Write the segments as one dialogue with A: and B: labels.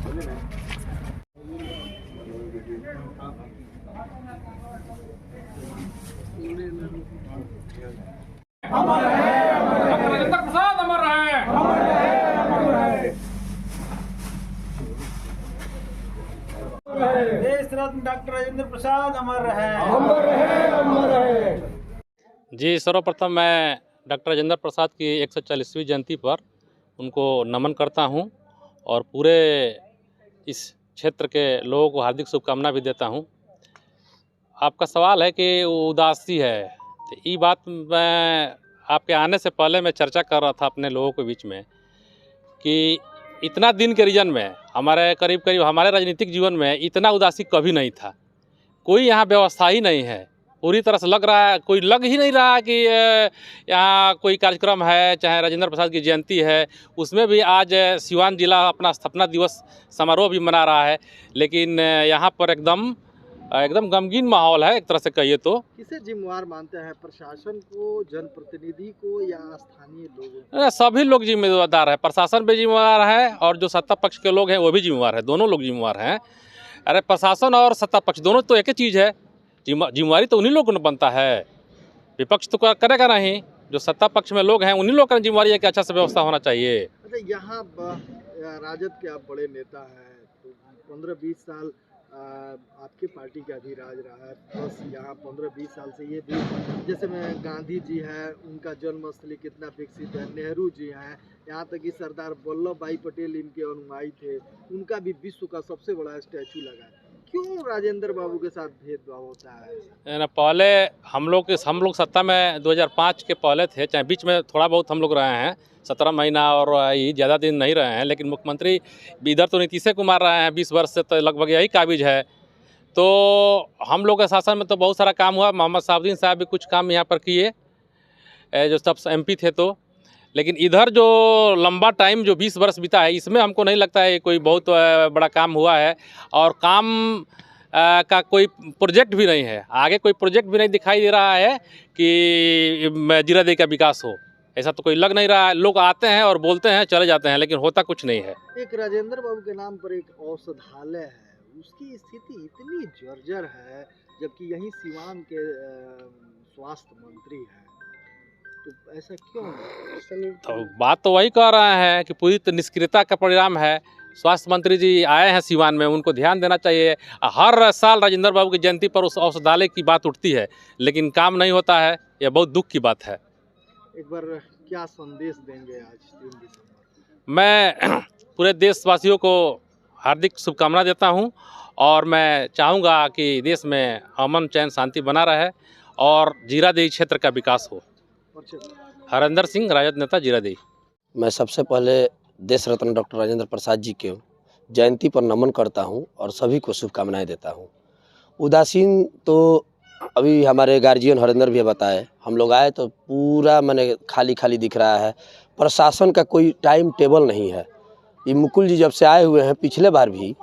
A: अमर है, डॉक्टर राजेंद्र प्रसाद अमर है, अमर है, अमर है।
B: देश रत्न डॉक्टर राजेंद्र प्रसाद अमर है,
A: अमर है, अमर है।
C: जी, सर्वप्रथम मैं डॉक्टर राजेंद्र प्रसाद की 140वीं जयंती पर उनको नमन करता हूं और पूरे इस क्षेत्र के लोगों को हार्दिक शुभकामना भी देता हूं। आपका सवाल है कि उदासी है, तो ये बात मैं आपके आने से पहले मैं चर्चा कर रहा था अपने लोगों के बीच में कि इतना दिन के रीजन में हमारे करीब हमारे राजनीतिक जीवन में इतना उदासी कभी नहीं था। कोई यहाँ व्यवस्था ही नहीं है, पूरी तरह से लग रहा है, कोई लग ही नहीं रहा है कि यहाँ कोई कार्यक्रम है, चाहे राजेंद्र प्रसाद की जयंती है। उसमें भी आज सिवान जिला अपना स्थापना दिवस समारोह भी मना रहा है, लेकिन यहाँ पर एकदम गमगीन माहौल है एक तरह से कहिए तो।
B: किसे जिम्मेवार मानते हैं, प्रशासन को, जनप्रतिनिधि को या स्थानीय लोगों?
C: सभी लोग जिम्मेदार है, प्रशासन भी जिम्मेवार है और जो सत्ता पक्ष के लोग हैं वो भी जिम्मेवार है, दोनों लोग जिम्मेवार हैं। अरे प्रशासन और सत्ता पक्ष दोनों तो एक ही चीज़ है, जिम्मेवारी तो उन्हीं लोगों को बनता है, विपक्ष तो करेगा नहीं। जो सत्ता पक्ष में लोग हैं उन्हीं लोगों का जिम्मेवारी है कि अच्छा से व्यवस्था होना चाहिए।
B: अच्छा, यहाँ राजद के आप बड़े नेता हैं, तो 15-20 साल आपकी पार्टी का भी राज रहा है, बस यहाँ 15-20 साल से ये भी, जैसे में गांधी जी है, उनका जन्मस्थली कितना विकसित है, नेहरू जी हैं, यहाँ तक कि सरदार वल्लभ भाई पटेल इनके अनुयायी थे, उनका भी विश्व का सबसे बड़ा स्टैचू लगा है। क्यों राजेंद्र बाबू के साथ भेदभाव होता है?
C: ना पहले हम लोग सत्ता में 2005 के पहले थे, चाहे बीच में थोड़ा बहुत हम लोग रहे हैं, 17 महीना और ये ज़्यादा दिन नहीं रहे हैं, लेकिन मुख्यमंत्री इधर तो नीतीश कुमार रहे हैं 20 वर्ष से, तो लगभग यही काबिज है। तो हम लोग के शासन में तो बहुत सारा काम हुआ, मोहम्मद साहबुद्दीन साहब भी कुछ काम यहाँ पर किए जो सब MP थे तो। लेकिन इधर जो लंबा टाइम जो 20 वर्ष बीता है, इसमें हमको नहीं लगता है कोई बहुत बड़ा काम हुआ है और काम का कोई प्रोजेक्ट भी नहीं है, आगे कोई प्रोजेक्ट भी नहीं दिखाई दे रहा है कि जीरादेई का विकास हो, ऐसा तो कोई लग नहीं रहा है। लोग आते हैं और बोलते हैं, चले जाते हैं, लेकिन होता कुछ नहीं है।
B: एक राजेंद्र बाबू के नाम पर एक औषधालय है, उसकी स्थिति इतनी जर्जर है, जबकि यही सिवान के स्वास्थ्य मंत्री हैं, तो ऐसा क्यों है?
C: तो बात तो वही कह रहे हैं कि पूरी निष्क्रियता का परिणाम है। स्वास्थ्य मंत्री जी आए हैं सिवान में, उनको ध्यान देना चाहिए। हर साल राजेंद्र बाबू की जयंती पर उस औषधालय की बात उठती है, लेकिन काम नहीं होता है, यह बहुत दुख की बात है।
B: एक बार क्या संदेश देंगे आज 3 दिसंबर?
C: मैं पूरे देशवासियों को हार्दिक शुभकामना देता हूं और मैं चाहूँगा कि देश में अमन चैन शांति बना रहे और जीरादेई क्षेत्र का विकास हो। हरेंद्र सिंह, राजद नेता, जीरादेई।
D: मैं सबसे पहले देश रत्न डॉक्टर राजेंद्र प्रसाद जी के जयंती पर नमन करता हूं और सभी को शुभकामनाएं देता हूं। उदासीन तो अभी हमारे गार्जियन हरेंद्र भी बताए, हम लोग आए तो पूरा मैंने खाली दिख रहा है, प्रशासन का कोई टाइम टेबल नहीं है। ये मुकुल जी जब से आए हुए हैं, पिछले बार भी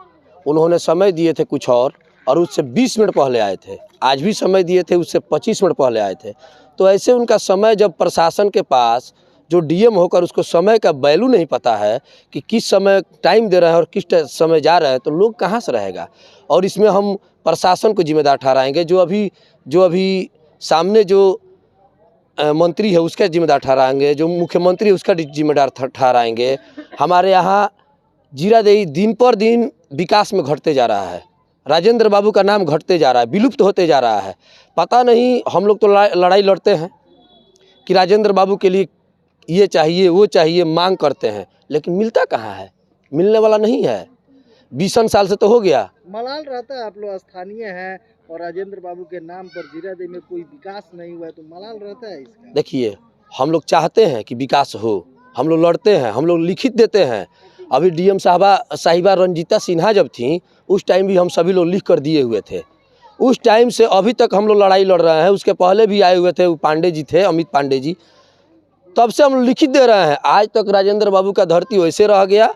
D: उन्होंने समय दिए थे कुछ और उससे 20 मिनट पहले आए थे, आज भी समय दिए थे, उससे 25 मिनट पहले आए थे। तो ऐसे उनका समय, जब प्रशासन के पास जो DM होकर उसको समय का वैल्यू नहीं पता है कि किस समय टाइम दे रहे हैं और किस समय जा रहे हैं, तो लोग कहाँ से रहेगा। और इसमें हम प्रशासन को जिम्मेदार ठहराएंगे, जो अभी सामने जो मंत्री है उसका जिम्मेदार ठहराएंगे, जो मुख्यमंत्री है उसका जिम्मेदार ठहराएंगे। हमारे यहाँ जीरादेई दिन पर दिन विकास में घटते जा रहा है, राजेंद्र बाबू का नाम घटते जा रहा है, विलुप्त होते जा रहा है। पता नहीं, हम लोग तो लड़ाई लड़ते हैं कि राजेंद्र बाबू के लिए ये चाहिए वो चाहिए, मांग करते हैं, लेकिन मिलता कहाँ है, मिलने वाला नहीं है। 20 साल से तो हो गया।
B: मलाल रहता है, आप लोग स्थानीय हैं और राजेंद्र बाबू के नाम पर जीरादेई में कोई विकास नहीं हुआ है, तो मलाल रहता है इसका।
D: देखिए, हम लोग चाहते हैं कि विकास हो, हम लोग लड़ते हैं, हम लोग लिखित देते हैं। अभी DM साहिबा रंजीता सिन्हा जब थी, उस टाइम भी हम सभी लोग लिख कर दिए हुए थे। उस टाइम से अभी तक हम लोग लड़ाई लड़ रहे हैं। उसके पहले भी आए हुए थे, पांडे जी थे, अमित पांडे जी, तब से हम लिखित दे रहे हैं। आज तक राजेंद्र बाबू का धरती वैसे रह गया।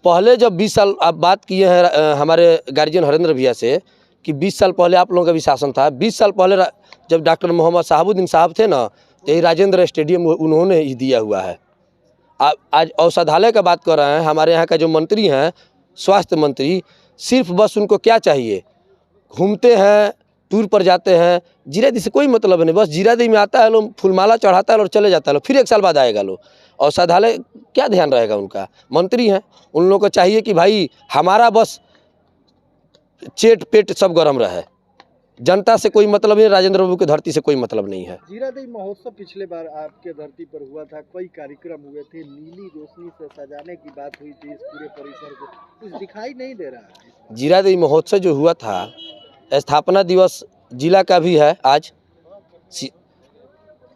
D: पहले जब 20 साल आप बात किए हैं हमारे गार्जियन हरेंद्र भैया से कि 20 साल पहले आप लोगों का भी शासन था। 20 साल पहले जब डॉक्टर मोहम्मद साहबुद्दीन साहब थे ना, तो ये राजेंद्र स्टेडियम उन्होंने ही दिया हुआ है। आज औषधालय का बात कर रहे हैं, हमारे यहाँ का जो मंत्री हैं स्वास्थ्य मंत्री सिर्फ बस उनको क्या चाहिए, घूमते हैं, टूर पर जाते हैं, जीरादेई से कोई मतलब नहीं, बस जीरादेई में आता है लोग, फूलमाला चढ़ाता है और चले जाता है लोग, फिर 1 साल बाद आएगा लोग। और औषधालय क्या ध्यान रहेगा उनका, मंत्री हैं, उन लोगों को चाहिए कि भाई हमारा बस चेट पेट सब गर्म रहे, जनता से कोई मतलब नहीं, राजेंद्र बाबू की धरती से कोई मतलब नहीं है।
B: जीरादेई महोत्सव पिछले बार आपके धरती पर हुआ था, कई कार्यक्रम हुए थे, नीली रोशनी से सजाने की बात हुई थी इस पूरे परिसर को, कुछ दिखाई नहीं दे रहा है।
D: जीरादेई महोत्सव जो हुआ था, स्थापना दिवस जिला का भी है आज,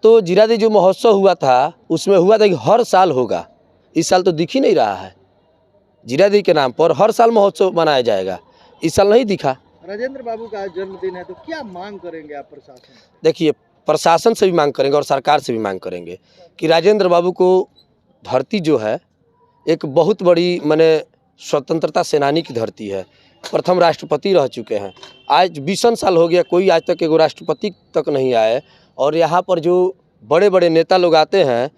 D: तो जीरादेई जो महोत्सव हुआ था उसमें हुआ था कि हर साल होगा, इस साल तो दिख ही नहीं रहा है। जीरादेई के नाम पर हर साल महोत्सव मनाया जाएगा, इस साल नहीं दिखा।
B: राजेंद्र बाबू का आज जन्मदिन है, तो क्या मांग करेंगे आप प्रशासन?
D: देखिए, प्रशासन से भी मांग करेंगे और सरकार से भी मांग करेंगे कि राजेंद्र बाबू को धरती जो है एक बहुत बड़ी माने स्वतंत्रता सेनानी की धरती है, प्रथम राष्ट्रपति रह चुके हैं, आज 20 साल हो गया, कोई आज तक एगो राष्ट्रपति तक नहीं आए। और यहाँ पर जो बड़े बड़े नेता लोग आते हैं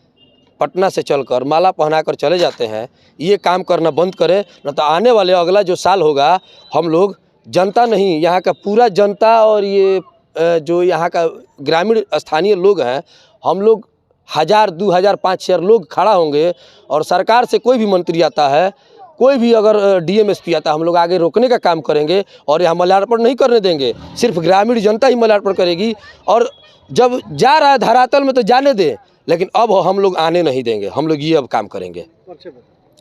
D: पटना से चलकर माला पहनाकर चले जाते हैं, ये काम करना बंद करें, न तो आने वाले अगला जो साल होगा हम लोग जनता नहीं, यहाँ का पूरा जनता और ये जो यहाँ का ग्रामीण स्थानीय लोग हैं, हम लोग 1000, 2000, 5000 लोग खड़ा होंगे। और सरकार से कोई भी मंत्री आता है, कोई भी अगर डीएमएसपी आता है, हम लोग आगे रोकने का काम करेंगे और यहाँ माल्यार्पण नहीं करने देंगे, सिर्फ ग्रामीण जनता ही माल्यार्पण करेगी। और जब जा रहा है धरातल में तो जाने दें, लेकिन अब हम लोग आने नहीं देंगे, हम लोग ये अब काम करेंगे।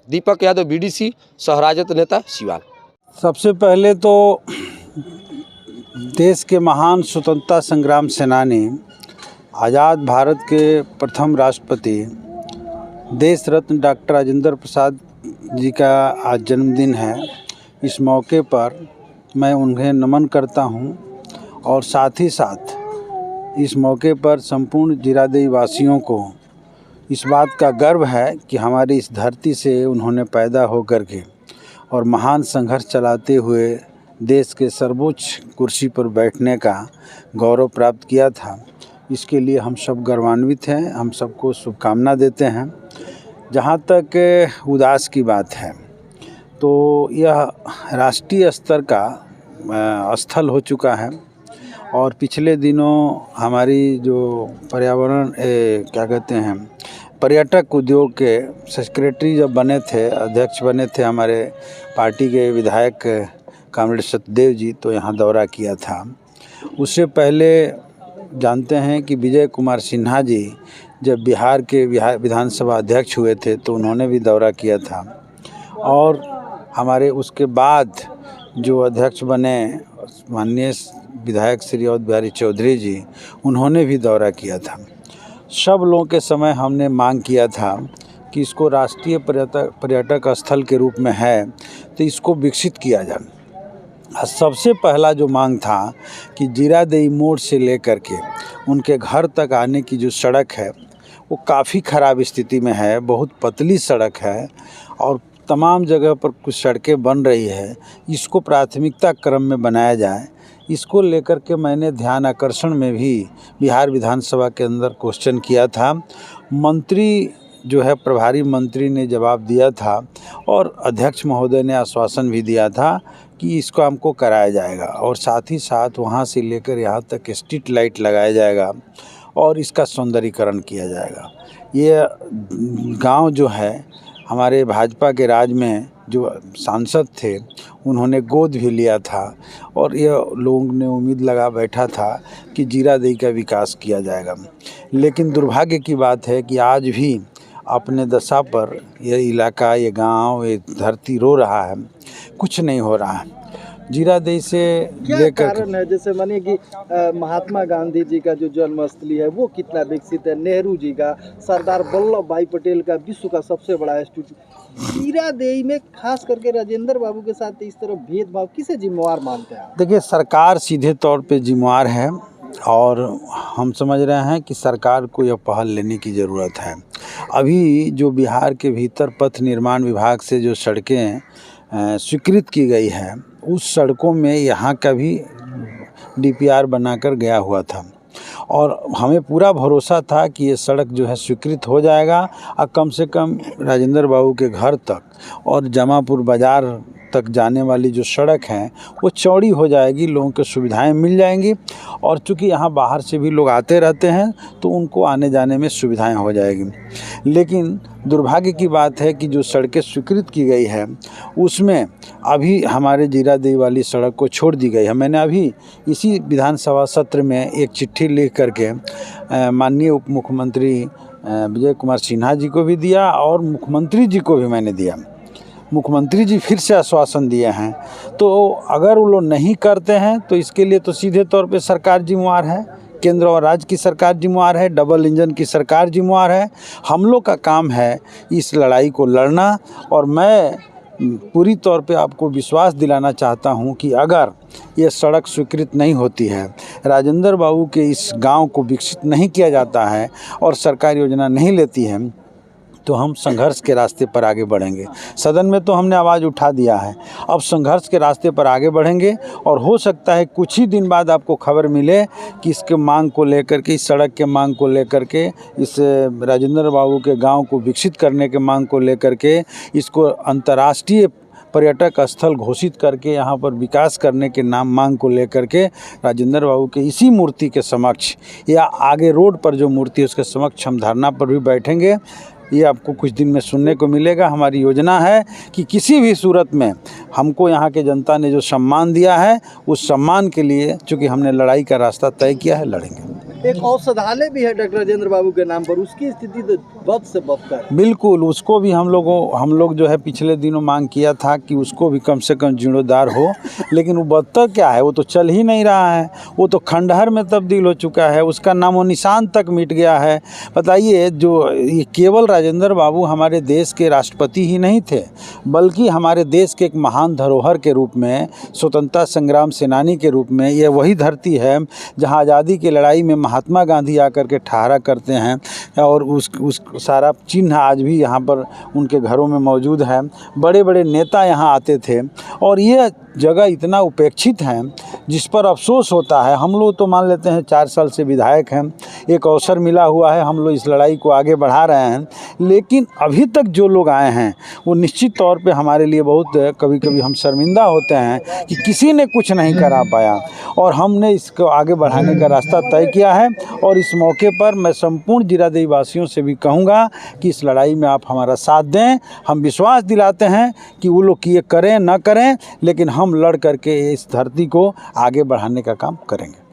D: दीपक यादव, बीडीसी, सहराजत नेता, सिवान।
E: सबसे पहले तो देश के महान स्वतंत्रता संग्राम सेनानी, आज़ाद भारत के प्रथम राष्ट्रपति, देश रत्न डॉक्टर राजेंद्र प्रसाद जी का आज जन्मदिन है। इस मौके पर मैं उन्हें नमन करता हूं और साथ ही साथ इस मौके पर संपूर्ण जीरादेई वासियों को इस बात का गर्व है कि हमारी इस धरती से उन्होंने पैदा होकर के और महान संघर्ष चलाते हुए देश के सर्वोच्च कुर्सी पर बैठने का गौरव प्राप्त किया था। इसके लिए हम सब गर्वान्वित हैं, हम सबको शुभकामना देते हैं। जहाँ तक उदास की बात है तो यह राष्ट्रीय स्तर का स्थल हो चुका है और पिछले दिनों हमारी जो पर्यावरण क्या कहते हैं पर्यटक उद्योग के सेक्रेटरी जब बने थे, अध्यक्ष बने थे हमारे पार्टी के विधायक कामरेड सत्यदेव जी, तो यहाँ दौरा किया था। उससे पहले जानते हैं कि विजय कुमार सिन्हा जी जब बिहार के विधानसभा अध्यक्ष हुए थे तो उन्होंने भी दौरा किया था। और हमारे उसके बाद जो अध्यक्ष बने माननीय विधायक श्री अवध बिहारी चौधरी जी, उन्होंने भी दौरा किया था। सब लोगों के समय हमने मांग किया था कि इसको राष्ट्रीय पर्यटक स्थल के रूप में है तो इसको विकसित किया जाए। सबसे पहला जो मांग था कि जीरादेई मोड़ से लेकर के उनके घर तक आने की जो सड़क है वो काफ़ी ख़राब स्थिति में है, बहुत पतली सड़क है और तमाम जगह पर कुछ सड़कें बन रही है। इसको प्राथमिकता क्रम में बनाया जाए, इसको लेकर के मैंने ध्यान आकर्षण में भी बिहार विधानसभा के अंदर क्वेश्चन किया था। मंत्री जो है प्रभारी मंत्री ने जवाब दिया था और अध्यक्ष महोदय ने आश्वासन भी दिया था कि इसको हमको कराया जाएगा और साथ ही साथ वहाँ से लेकर यहाँ तक स्ट्रीट लाइट लगाया जाएगा और इसका सौंदर्यीकरण किया जाएगा। ये गांव जो है हमारे भाजपा के राज में जो सांसद थे उन्होंने गोद भी लिया था और ये लोगों ने उम्मीद लगा बैठा था कि जीरादेई का विकास किया जाएगा। लेकिन दुर्भाग्य की बात है कि आज भी अपने दशा पर ये इलाका, ये गांव, ये धरती रो रहा है, कुछ नहीं हो रहा है। जीरादेई से
B: क्या कारण है? जैसे मानिए कि महात्मा गांधी जी का जो जन्मस्थली है वो कितना विकसित है, नेहरू जी का, सरदार वल्लभ भाई पटेल का विश्व का सबसे बड़ा स्टैचू, जीरादेई में खास करके राजेंद्र बाबू के साथ इस तरह भेदभाव किसे जिम्मेवार मानते हैं?
E: देखिए, सरकार सीधे तौर पे जिम्मेवार है और हम समझ रहे हैं कि सरकार को यह पहल लेने की ज़रूरत है। अभी जो बिहार के भीतर पथ निर्माण विभाग से जो सड़कें स्वीकृत की गई है उस सड़कों में यहाँ का भी डीपीआर बनाकर गया हुआ था और हमें पूरा भरोसा था कि ये सड़क जो है स्वीकृत हो जाएगा और कम से कम राजेंद्र बाबू के घर तक और जमापुर बाज़ार तक जाने वाली जो सड़क है वो चौड़ी हो जाएगी, लोगों को सुविधाएं मिल जाएंगी। और चूँकि यहाँ बाहर से भी लोग आते रहते हैं तो उनको आने जाने में सुविधाएं हो जाएगी। लेकिन दुर्भाग्य की बात है कि जो सड़कें स्वीकृत की गई है उसमें अभी हमारे जीरादेई वाली सड़क को छोड़ दी गई है। मैंने अभी इसी विधानसभा सत्र में एक चिट्ठी लिख करके माननीय उप मुख्यमंत्री विजय कुमार सिन्हा जी को भी दिया और मुख्यमंत्री जी को भी मैंने दिया। मुख्यमंत्री जी फिर से आश्वासन दिए हैं, तो अगर वो लोग नहीं करते हैं तो इसके लिए तो सीधे तौर पे सरकार जिम्मेवार है, केंद्र और राज्य की सरकार जिम्मेवार है, डबल इंजन की सरकार जिम्मेवार है। हम लोग का काम है इस लड़ाई को लड़ना। और मैं पूरी तौर पे आपको विश्वास दिलाना चाहता हूं कि अगर ये सड़क स्वीकृत नहीं होती है, राजेंद्र बाबू के इस गांव को विकसित नहीं किया जाता है और सरकार योजना नहीं लेती है तो हम संघर्ष के रास्ते पर आगे बढ़ेंगे। सदन में तो हमने आवाज़ उठा दिया है, अब संघर्ष के रास्ते पर आगे बढ़ेंगे। और हो सकता है कुछ ही दिन बाद आपको खबर मिले कि इसके मांग को लेकर के, इस सड़क के मांग को लेकर के, इस राजेंद्र बाबू के गांव को विकसित करने के मांग को लेकर के, इसको अंतर्राष्ट्रीय पर्यटक स्थल घोषित करके यहाँ पर विकास करने के नाम मांग को लेकर के राजेंद्र बाबू के इसी मूर्ति के समक्ष या आगे रोड पर जो मूर्ति है उसके समक्ष हम धरना पर भी बैठेंगे। ये आपको कुछ दिन में सुनने को मिलेगा। हमारी योजना है कि किसी भी सूरत में हमको यहाँ के जनता ने जो सम्मान दिया है उस सम्मान के लिए, चूँकि हमने लड़ाई का रास्ता तय किया है, लड़ेंगे।
B: एक औषधालय भी है डॉक्टर राजेंद्र बाबू के नाम पर, उसकी स्थिति तो बद से बदतर है।
E: बिल्कुल, उसको भी हम लोग जो है पिछले दिनों मांग किया था कि उसको भी कम से कम जीर्णोद्धार हो, लेकिन वो बदतर क्या है, वो तो चल ही नहीं रहा है, वो तो खंडहर में तब्दील हो चुका है, उसका नामो निशान तक मिट गया है। बताइए, जो ये केवल राजेंद्र बाबू हमारे देश के राष्ट्रपति ही नहीं थे, बल्कि हमारे देश के एक महान धरोहर के रूप में, स्वतंत्रता संग्राम सेनानी के रूप में, ये वही धरती है जहाँ आज़ादी की लड़ाई में महात्मा गांधी आकर के ठहरा करते हैं और उस सारा चिन्ह आज भी यहाँ पर उनके घरों में मौजूद है। बड़े बड़े नेता यहाँ आते थे और ये जगह इतना उपेक्षित है जिस पर अफसोस होता है। हम लोग तो मान लेते हैं 4 साल से विधायक हैं, एक अवसर मिला हुआ है, हम लोग इस लड़ाई को आगे बढ़ा रहे हैं, लेकिन अभी तक जो लोग आए हैं वो निश्चित तौर पे हमारे लिए बहुत कभी कभी हम शर्मिंदा होते हैं कि किसी ने कुछ नहीं करा पाया और हमने इसको आगे बढ़ाने का रास्ता तय किया है। और इस मौके पर मैं संपूर्ण जीरादेई वासियों से भी कहूँगा कि इस लड़ाई में आप हमारा साथ दें। हम विश्वास दिलाते हैं कि वो लोग ये करें ना करें, लेकिन हम लड़ करके इस धरती को आगे बढ़ाने का काम करेंगे।